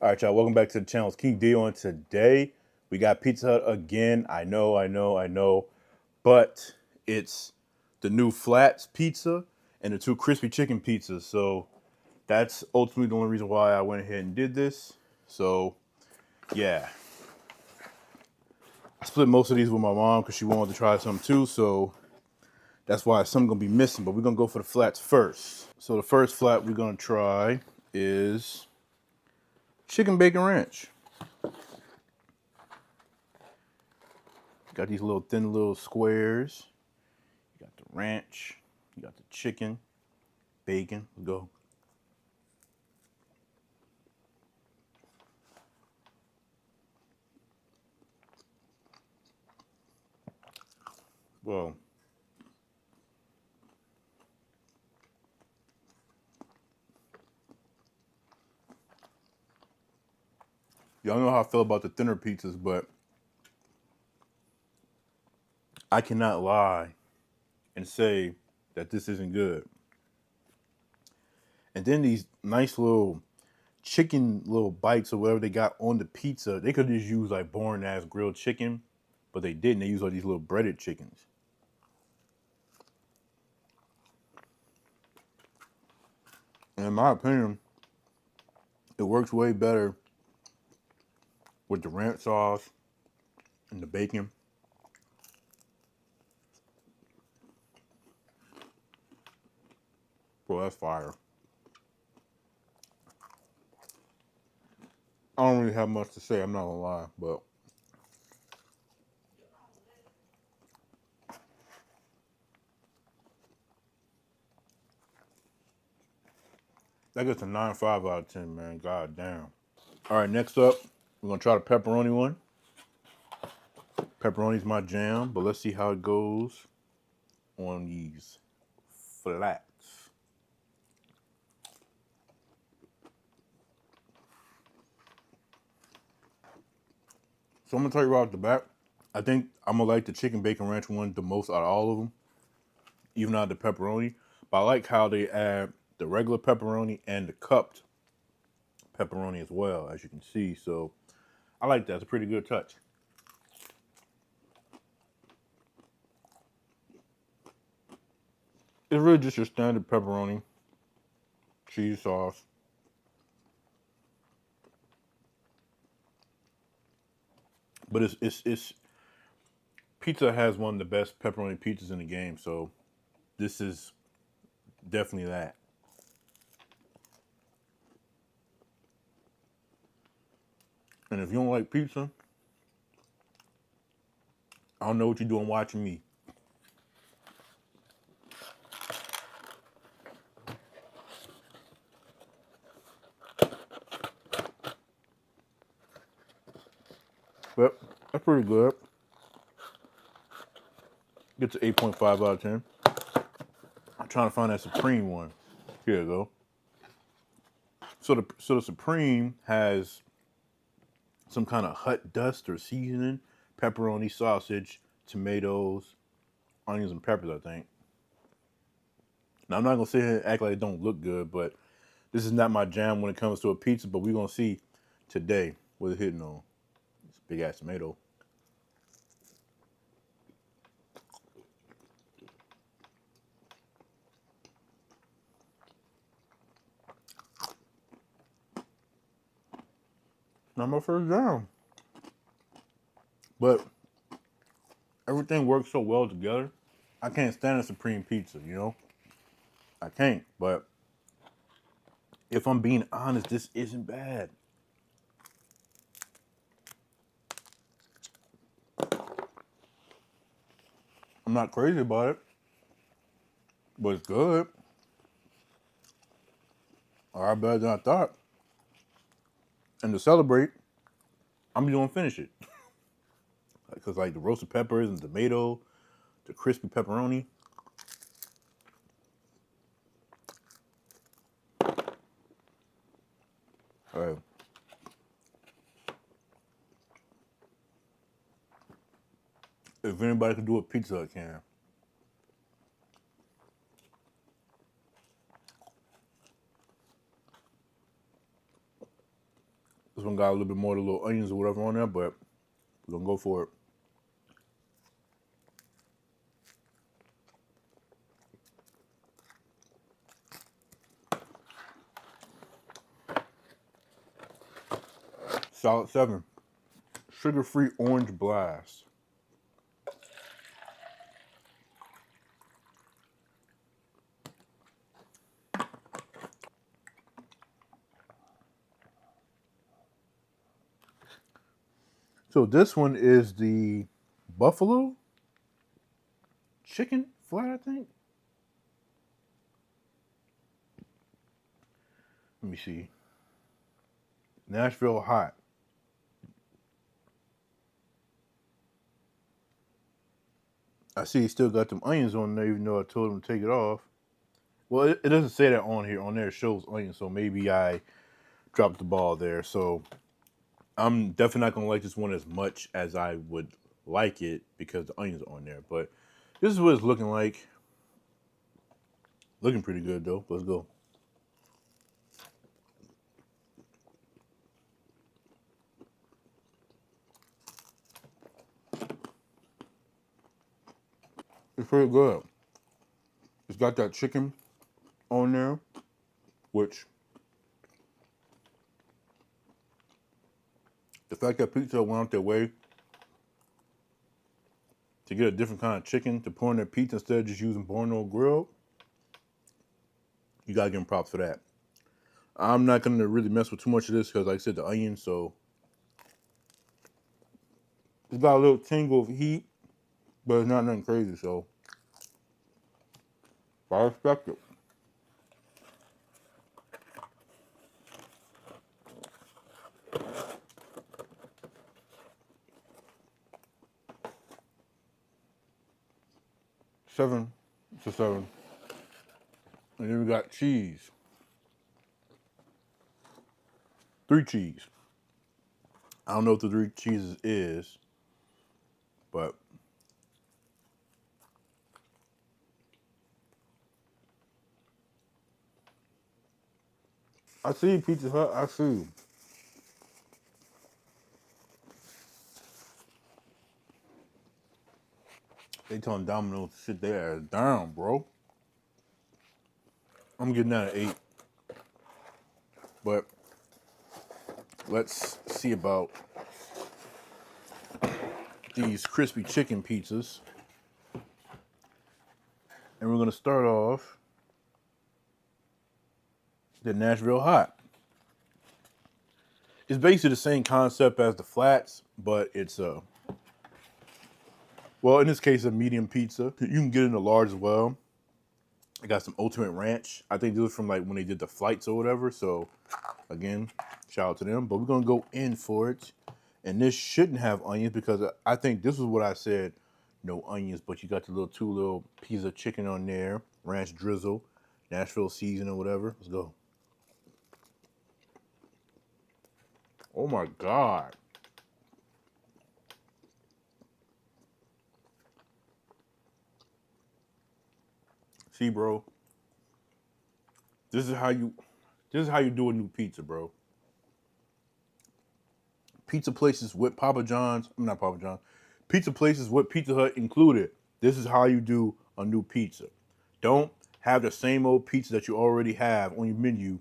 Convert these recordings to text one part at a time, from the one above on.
All right, y'all. Welcome back to the channel. It's King Dio, and today we got Pizza Hut again. I know, but it's the new Flats pizza and the two crispy chicken pizzas. So that's ultimately the only reason why I went ahead and did this. So yeah, I split most of these with my mom because she wanted to try some too. So that's why some gonna be missing. But we're gonna go for the flats first. So the first flat we're gonna try is chicken bacon ranch. Got these little thin little squares. You got the ranch. You got the chicken, bacon. Let's go. Well, y'all know how I feel about the thinner pizzas, but I cannot lie and say that this isn't good. And then these nice little chicken little bites or whatever they got on the pizza, they could just use like boring ass grilled chicken, but they didn't. They used all these little breaded chickens. And in my opinion, it works way better with the ranch sauce and the bacon. Bro, that's fire. I don't really have much to say, I'm not gonna lie, but that gets a 9.5 out of 10, man. God damn. All right, next up, we're gonna try the pepperoni one. Pepperoni's my jam, but let's see how it goes on these flats. So I'm gonna tell you right off the bat, I think I'm gonna like the chicken bacon ranch one the most out of all of them, even out of the pepperoni. But I like how they add the regular pepperoni and the cupped pepperoni as well, as you can see. So I like that. It's a pretty good touch. It's really just your standard pepperoni, cheese sauce. But it's pizza has one of the best pepperoni pizzas in the game, so this is definitely that. And if you don't like pizza, I don't know what you're doing watching me. But that's pretty good. Gets an 8.5 out of 10. I'm trying to find that Supreme one. Here you go. So the Supreme has some kind of hut dust or seasoning, pepperoni, sausage, tomatoes, onions, and peppers, I think. Now I'm not gonna sit here and act like it don't look good, but this is not my jam when it comes to a pizza, but we're gonna see today what it's hitting on. It's big ass tomato. Not my first jam. But everything works so well together. I can't stand a Supreme pizza, you know? I can't. But if I'm being honest, this isn't bad. I'm not crazy about it, but it's good. A lot better than I thought. And to celebrate, I'm just gonna finish it. Because like the roasted peppers and tomato, the crispy pepperoni. All right. If anybody can do a pizza, I can. This one got a little bit more of the little onions or whatever on there, but we're gonna go for it. Solid 7. Sugar-free orange blast. So this one is the buffalo chicken flat, I think. Let me see. Nashville hot. I see he still got them onions on there, even though I told him to take it off. Well, it doesn't say that on here. On there it shows onions, so maybe I dropped the ball there. So I'm definitely not gonna like this one as much as I would like it because the onions are on there. But this is what it's looking like. Looking pretty good though. Let's go. It's pretty good. It's got that chicken on there, which the fact that pizza went out their way to get a different kind of chicken to put on their pizza instead of just using Borno grill, you gotta give them props for that. I'm not gonna really mess with too much of this because, like I said, the onion, so it's got a little tingle of heat, but it's not nothing crazy. So I respect it. Seven, it's a 7. And then we got cheese. 3 cheese. I don't know what the 3 cheeses is, but I see Pizza Hut. I see. They telling Domino's to sit their ass down, bro. I'm getting that at 8. But let's see about these crispy chicken pizzas. And we're gonna start off the Nashville hot. It's basically the same concept as the flats, but it's well, in this case, a medium pizza. You can get it in a large as well. I got some ultimate ranch. I think this was from like when they did the flights or whatever. So again, shout out to them. But we're gonna go in for it. And this shouldn't have onions because I think this is what I said. No onions, but you got the little 2 little pieces of chicken on there, ranch drizzle, Nashville season or whatever. Let's go. Oh my God. See, bro. This is how you do a new pizza, bro. Pizza places with Papa John's, I'm not Papa John's. Pizza places with Pizza Hut included. This is how you do a new pizza. Don't have the same old pizza that you already have on your menu.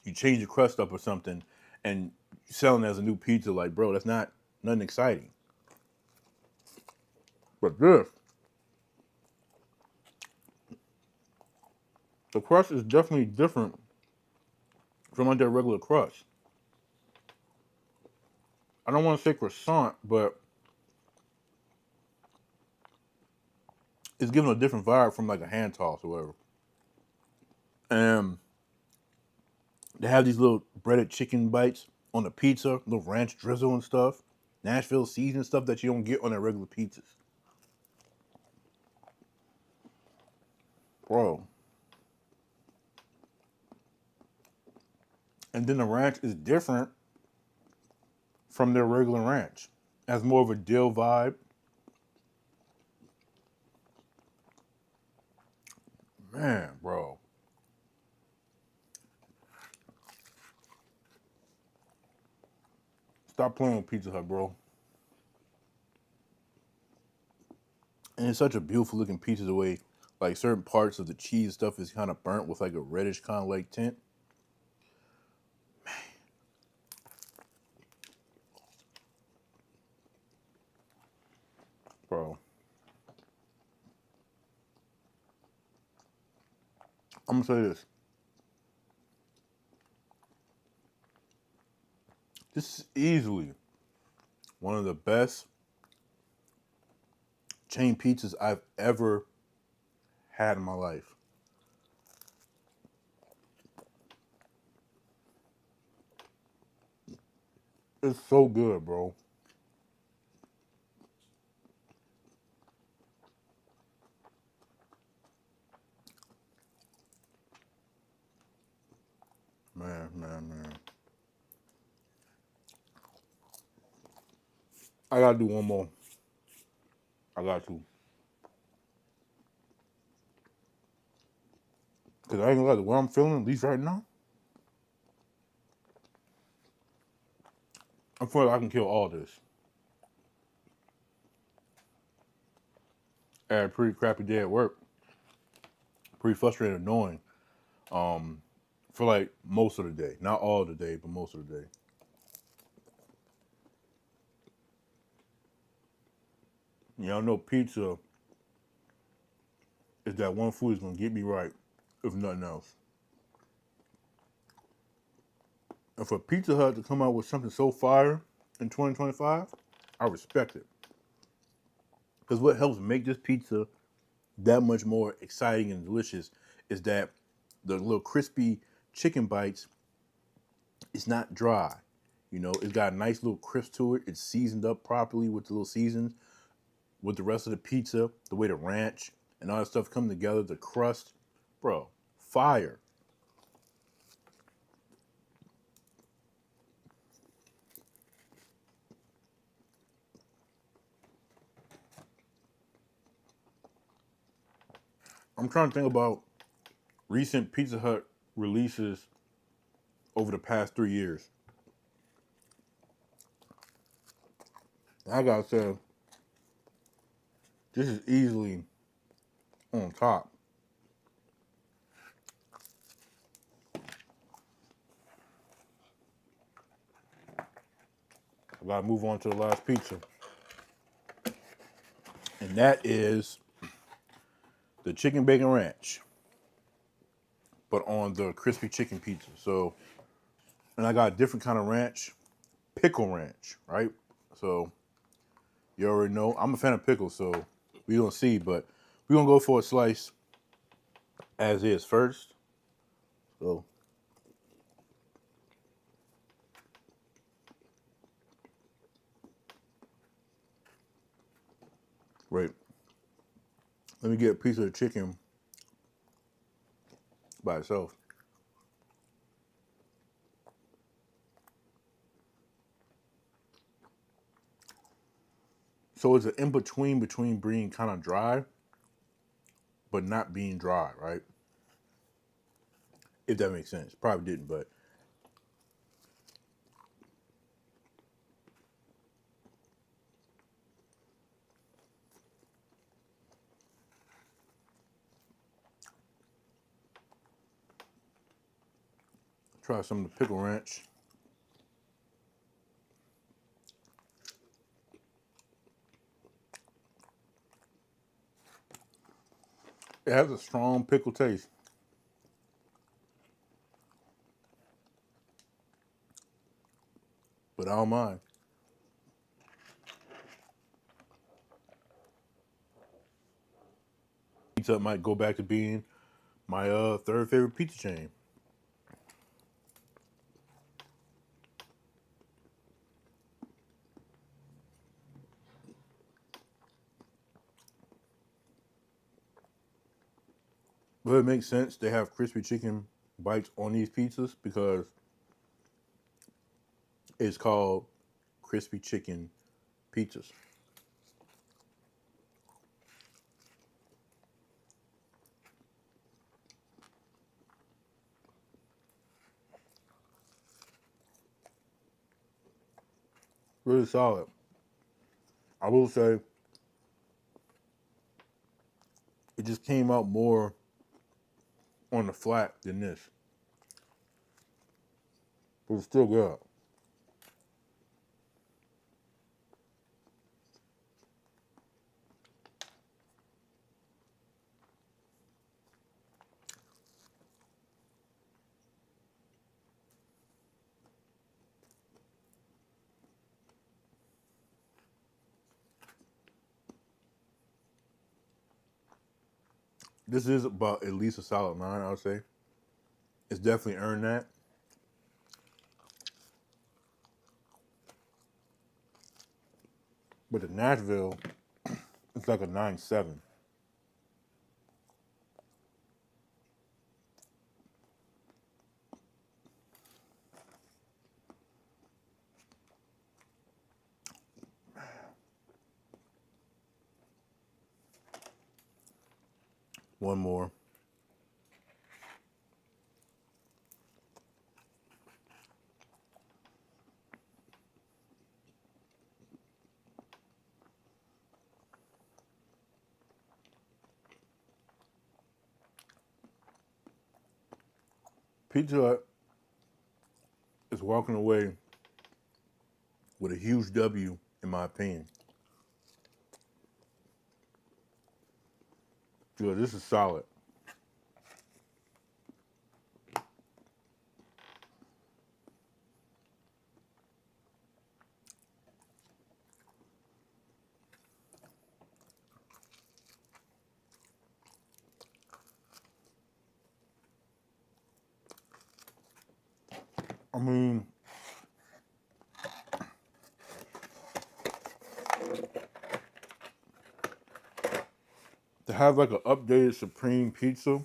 You change the crust up or something and selling it as a new pizza. Like, bro, that's not nothing exciting. But this, the crust is definitely different from like their regular crust. I don't want to say croissant, but it's giving a different vibe from like a hand toss or whatever. And they have these little breaded chicken bites on the pizza, little ranch drizzle and stuff, Nashville season stuff that you don't get on their regular pizzas. Bro. And then the ranch is different from their regular ranch. It has more of a dill vibe. Man, bro. Stop playing with Pizza Hut, bro. And it's such a beautiful looking pizza the way like certain parts of the cheese stuff is kind of burnt with like a reddish kind of like tint. Bro, I'm gonna say this. This is easily one of the best chain pizzas I've ever had in my life. It's so good, bro. Man, man, man. I gotta do one more. I got to. Because I ain't gonna lie, the way I'm feeling, at least right now, I feel like I can kill all this. I had a pretty crappy day at work. Pretty frustrating, annoying. Um, for like most of the day. Not all of the day, but most of the day. Y'all know pizza is that one food that's gonna get me right, if nothing else. And for Pizza Hut to come out with something so fire in 2025, I respect it. Because what helps make this pizza that much more exciting and delicious is that the little crispy chicken bites, it's not dry. You know, it's got a nice little crisp to it. It's seasoned up properly with the little seasons, with the rest of the pizza, the way the ranch and all that stuff come together, the crust, bro, fire. I'm trying to think about recent Pizza Hut releases over the past 3 years. I gotta say, this is easily on top. I gotta move on to the last pizza, and that is the chicken bacon ranch, but on the crispy chicken pizza. So, and I got a different kind of ranch, pickle ranch, right? So you already know I'm a fan of pickles, so we gonna see, but we gonna go for a slice as is first. So wait, let me get a piece of the chicken by itself. So it's an in between being kind of dry, but not being dry, right? If that makes sense. Probably didn't, but try some of the pickle ranch. It has a strong pickle taste, but I don't mind. Pizza Hut might go back to being my third favorite pizza chain. But it makes sense they have crispy chicken bites on these pizzas because it's called crispy chicken pizzas. Really solid. I will say it just came out more on the flat than this, but it's still good. This is about at least a solid 9, I would say. It's definitely earned that. But the Nashville, it's like a 9.7. One more. Pizza Hut is walking away with a huge W, in my opinion. Good, this is solid. I mean, to have like an updated Supreme Pizza,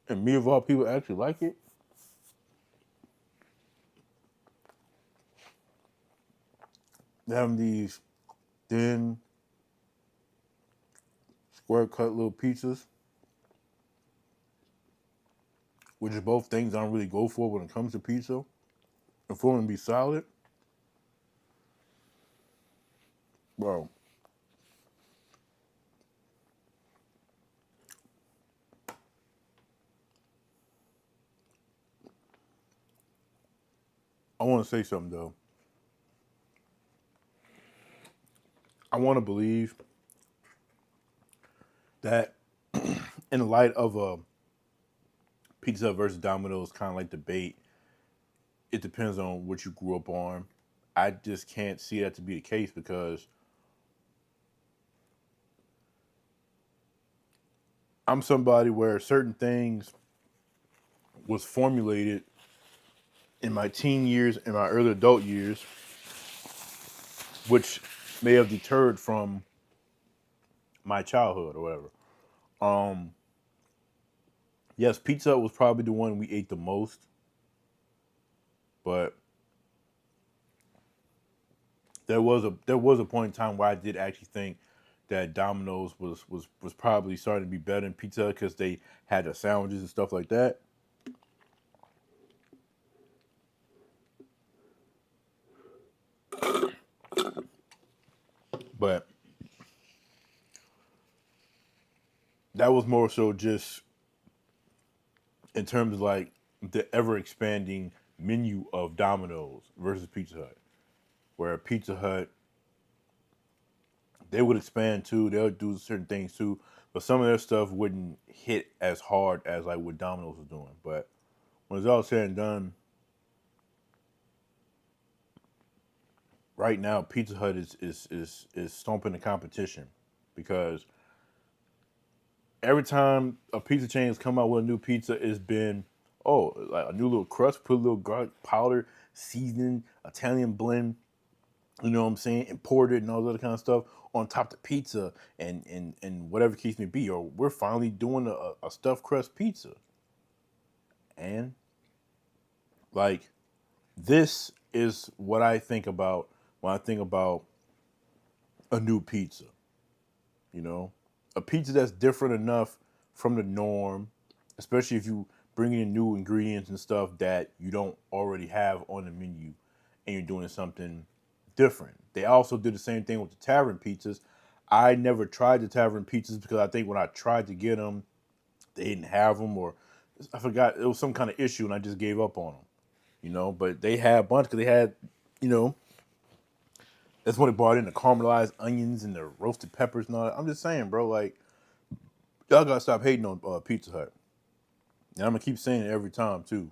and me of all people actually like it, having these thin, square cut little pizzas, which is both things I don't really go for when it comes to pizza, and for them to be solid, bro. I want to say something though. I want to believe that in light of a Pizza Hut versus Domino's kind of like debate, it depends on what you grew up on. I just can't see that to be the case because I'm somebody where certain things was formulated in my teen years and my early adult years, which may have deterred from my childhood or whatever. Um, yes, Pizza Hut was probably the one we ate the most, but there was a point in time where I did actually think that Domino's was probably starting to be better than Pizza Hut because they had the sandwiches and stuff like that. But that was more so just in terms of like the ever expanding menu of Domino's versus Pizza Hut, where Pizza Hut they would expand too, they would do certain things too, but some of their stuff wouldn't hit as hard as like what Domino's was doing. But when it's all said and done, right now Pizza Hut is stomping the competition because every time a pizza chain has come out with a new pizza, it's been like a new little crust, put a little garlic powder, seasoning, Italian blend, you know what I'm saying, imported and all that other kind of stuff on top of the pizza and whatever case may be. Or we're finally doing a stuffed crust pizza. And like this is what I think about when I think about a new pizza, you know? A pizza that's different enough from the norm, especially if you bring in new ingredients and stuff that you don't already have on the menu. and you're doing something different. They also did the same thing with the tavern pizzas. I never tried the tavern pizzas because I think when I tried to get them, they didn't have them, or I forgot, it was some kind of issue and I just gave up on them. But they had a bunch because they had, you know, that's when they brought in the caramelized onions and the roasted peppers and all that. I'm just saying, bro, like, y'all gotta stop hating on Pizza Hut. And I'm gonna keep saying it every time too.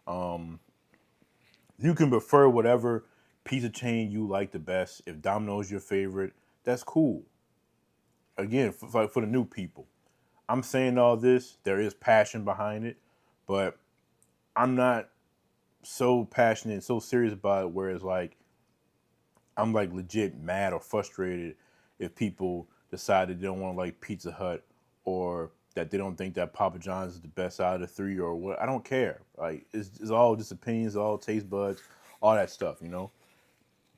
Um, you can prefer whatever pizza chain you like the best. If Domino's your favorite, that's cool. Again, for the new people, I'm saying all this. There is passion behind it, but I'm not so passionate and so serious about it. Whereas, like, I'm like legit mad or frustrated if people decide that they don't want to like Pizza Hut, or that they don't think that Papa John's is the best out of the three, or what. I don't care. Like, it's all just opinions, all taste buds, all that stuff.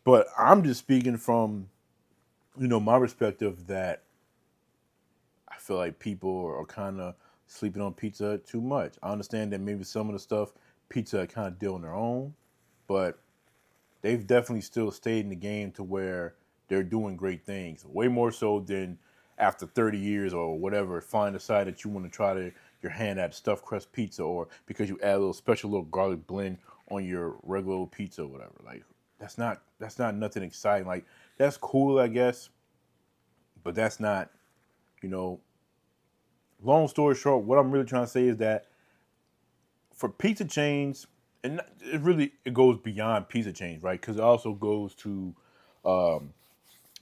But I'm just speaking from, my perspective, that I feel like people are kind of sleeping on Pizza Hut too much. I understand that maybe some of the stuff Pizza Hut kind of did on their own, but they've definitely still stayed in the game to where they're doing great things. Way more so than after 30 years or whatever, finally decide that you want to try your hand at stuffed crust pizza, or because you add a little special little garlic blend on your regular pizza or whatever. Like, that's not nothing exciting. Like, that's cool, I guess, but that's not, you know, long story short, what I'm really trying to say is that for pizza chains, and it goes beyond pizza chains, right? Because it also goes to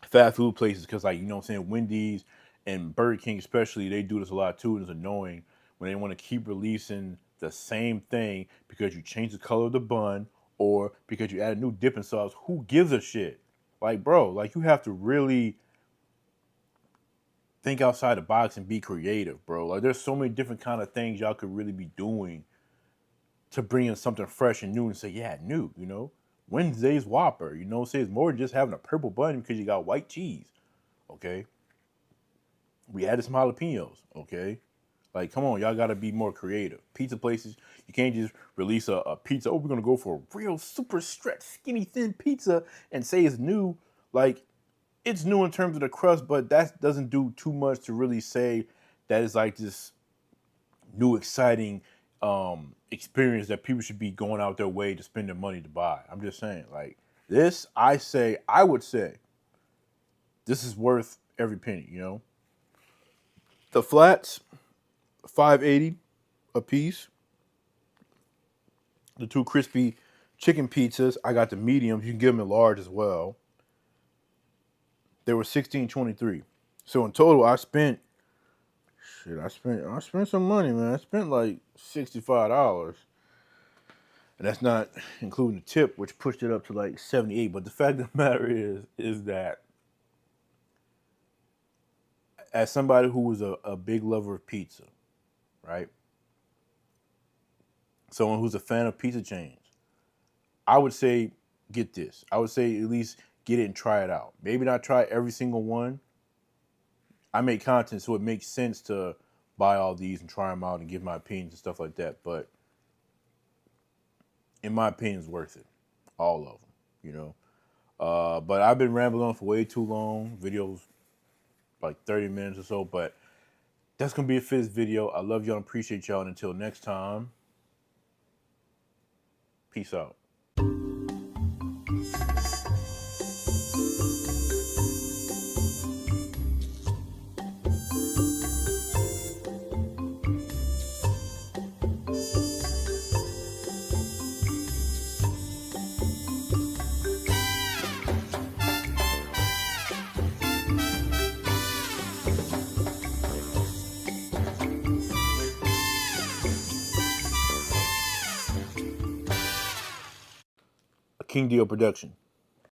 fast food places. Because, like, what I'm saying, Wendy's and Burger King especially, they do this a lot too, and it's annoying when they want to keep releasing the same thing because you change the color of the bun or because you add a new dipping sauce. Who gives a shit? Like, bro, like, you have to really think outside the box and be creative, bro. Like, there's so many different kind of things y'all could really be doing to bring in something fresh and new and say, yeah, new. Wednesday's Whopper, say it's more than just having a purple bun because you got white cheese, okay? We added some jalapenos, okay? Like, come on, y'all got to be more creative. Pizza places, you can't just release a pizza. Oh, we're going to go for a real super stretched, skinny, thin pizza and say it's new. Like, it's new in terms of the crust, but that doesn't do too much to really say that it's like this new, exciting experience that people should be going out their way to spend their money to buy. I'm just saying, like, this, I would say, this is worth every penny. The flats, $5.80 a piece. The two crispy chicken pizzas, I got the mediums. You can get them in large as well. They were $16.23. So in total, I spent some money, man. I spent like $65. And that's not including the tip, which pushed it up to like 78. But the fact of the matter is that as somebody who was a big lover of pizza, right? Someone who's a fan of pizza chains, I would say get this. I would say at least get it and try it out. Maybe not try every single one. I make content, so it makes sense to buy all these and try them out and give my opinions and stuff like that. But in my opinion, it's worth it. All of them, But I've been rambling on for way too long. Videos like 30 minutes or so. But that's going to be it for this video. I love y'all and appreciate y'all. And until next time, peace out. King Deal production.